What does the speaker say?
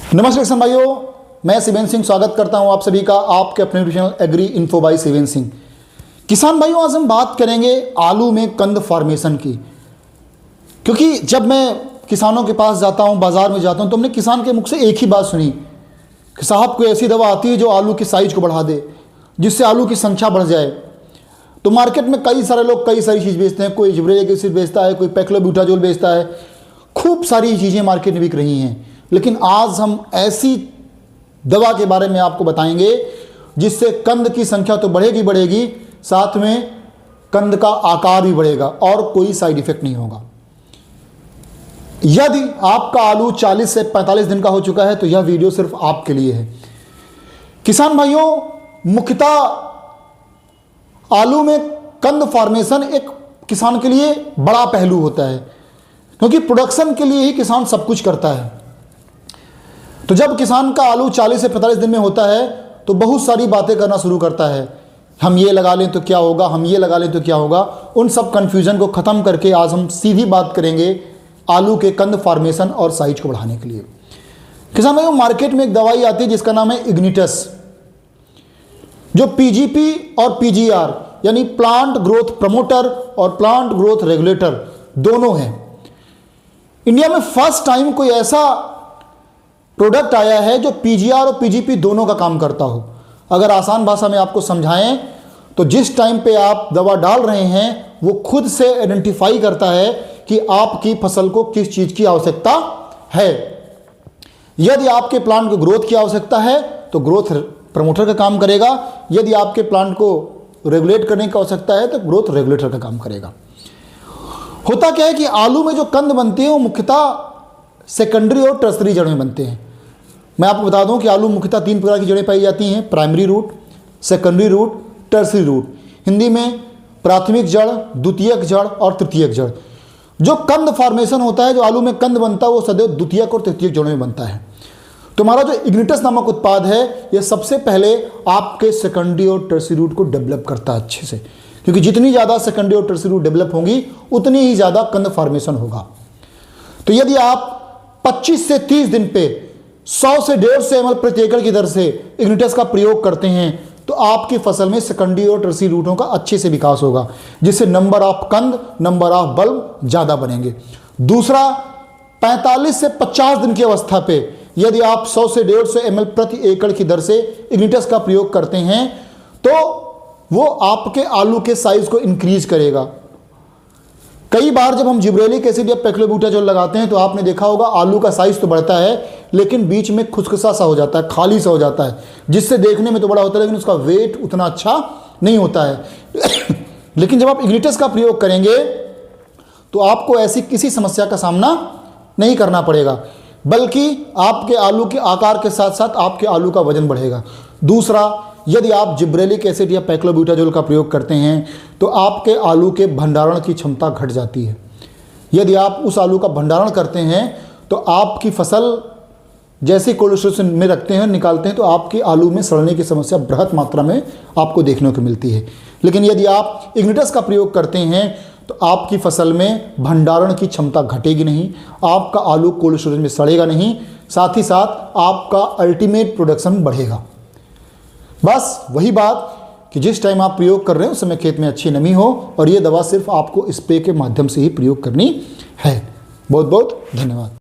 नमस्ते किसान भाइयों, मैं शिवेंद्र सिंह स्वागत करता हूं आप सभी का आपके अपने channel Agri Info by Shivendra Singh. किसान भाइयों, आज हम बात करेंगे आलू में कंद फॉर्मेशन की, क्योंकि जब मैं किसानों के पास जाता हूं, बाजार में जाता हूं, तो हमने किसान के मुख से एक ही बात सुनी कि साहब कोई ऐसी दवा आती है जो आलू की साइज को बढ़ा दे, जिससे आलू की संख्या बढ़ जाए। तो मार्केट में कई सारे लोग कई सारी चीज़ बेचते हैं, कोई जिब्रेलिक एसिड बेचता है, कोई पैक्लोब्यूटाजोल बेचता है, खूब सारी चीज़ें मार्केट में बिक रही हैं। लेकिन आज हम ऐसी दवा के बारे में आपको बताएंगे जिससे कंद की संख्या तो बढ़ेगी बढ़ेगी, साथ में कंद का आकार भी बढ़ेगा और कोई साइड इफेक्ट नहीं होगा। यदि आपका आलू 40 से 45 दिन का हो चुका है तो यह वीडियो सिर्फ आपके लिए है। किसान भाइयों, मुख्यतः आलू में कंद फॉर्मेशन एक किसान के लिए बड़ा पहलू होता है, क्योंकि प्रोडक्शन के लिए ही किसान सब कुछ करता है। तो जब किसान का आलू 40 से 45 दिन में होता है तो बहुत सारी बातें करना शुरू करता है, हम ये लगा लें तो क्या होगा, हम ये लगा लें तो क्या होगा। उन सब कन्फ्यूजन को ख़त्म करके आज हम सीधी बात करेंगे आलू के कंद फॉर्मेशन और साइज को बढ़ाने के लिए। किसान भाइयों, मार्केट में एक दवाई आती है जिसका नाम है इग्निटस, जो पीजीपी और पीजीआर यानी प्लांट ग्रोथ प्रमोटर और प्लांट ग्रोथ रेगुलेटर दोनों हैं। इंडिया में फर्स्ट टाइम कोई ऐसा प्रोडक्ट आया है जो पीजीआर और पीजीपी दोनों का काम करता हो। अगर आसान भाषा में आपको समझाएं तो जिस टाइम पे आप दवा डाल रहे हैं वो खुद से आइडेंटिफाई करता है कि आपकी फसल को किस चीज़ की आवश्यकता है। यदि आपके प्लांट को ग्रोथ की आवश्यकता है तो ग्रोथ प्रमोटर का काम करेगा, यदि आपके प्लांट को रेगुलेट करने की आवश्यकता है तो ग्रोथ रेगुलेटर का काम करेगा। होता क्या है कि आलू में जो कंद बनते हैं वो मुख्यतः सेकेंडरी और टर्सरी जड़ में बनते हैं। मैं आपको बता दूं कि आलू मुख्यतः 3 प्रकार की जड़ें पाई जाती हैं, primary root, secondary root, tertiary root. Hindi में प्राथमिक जड़, द्वितीयक जड़ और तृतीयक जड़। जो कंद फॉर्मेशन होता है, जो आलू में कंद बनता है, वो सदैव द्वितीयक और तृतीयक जड़ों में बनता है। तो हमारा जो इग्निटस नामक उत्पाद है, यह सबसे पहले आपके सेकेंडरी और टर्सरी रूट को डेवलप करता है अच्छे से, क्योंकि जितनी ज़्यादा सेकेंडरी और टर्सरी रूट डेवलप होंगी उतनी ही ज़्यादा कंद फॉर्मेशन होगा। तो यदि आप 25 से 30 दिन पे 100 से 150 ml प्रति एकड़ की दर से इग्निटस का प्रयोग करते हैं तो आपकी फसल में सेकेंडरी और टर्सरी रूटों का अच्छे से विकास होगा, जिससे नंबर ऑफ कंद, नंबर ऑफ बल्ब ज़्यादा बनेंगे। दूसरा, 45 से 50 दिन की अवस्था पे यदि आप 100 से 150 ml प्रति एकड़ की दर से इग्निटस का प्रयोग करते हैं तो वो आपके आलू के साइज को इंक्रीज करेगा। कई बार जब हम जिब्रेलिक एसिड या पैक्लोब्यूटाजोल लगाते हैं तो आपने देखा होगा आलू का साइज तो बढ़ता है लेकिन बीच में खुसखुसा सा हो जाता है, खाली सा हो जाता है, जिससे देखने में तो बड़ा होता है लेकिन उसका वेट उतना अच्छा नहीं होता है। लेकिन जब आप इग्निटस का प्रयोग करेंगे तो आपको ऐसी किसी समस्या का सामना नहीं करना पड़ेगा, बल्कि आपके आलू के आकार के साथ साथ आपके आलू का वजन बढ़ेगा। दूसरा, यदि आप जिब्रेलिक एसिड या पैक्लोब्यूटाजोल का प्रयोग करते हैं तो आपके आलू के भंडारण की क्षमता घट जाती है। यदि आप उस आलू का भंडारण करते हैं तो आपकी फसल जैसे कोल्ड स्टोरेज में रखते हैं, निकालते हैं, तो आपके आलू में सड़ने की समस्या बृहत मात्रा में आपको देखने को मिलती है। लेकिन यदि आप इग्निटस का प्रयोग करते हैं तो आपकी फसल में भंडारण की क्षमता घटेगी नहीं, आपका आलू कोल्ड स्टोरेज में सड़ेगा नहीं, साथ ही साथ आपका अल्टीमेट प्रोडक्शन बढ़ेगा। बस वही बात कि जिस टाइम आप प्रयोग कर रहे हैं उस समय खेत में अच्छी नमी हो, और ये दवा सिर्फ आपको स्प्रे के माध्यम से ही प्रयोग करनी है। बहुत बहुत धन्यवाद।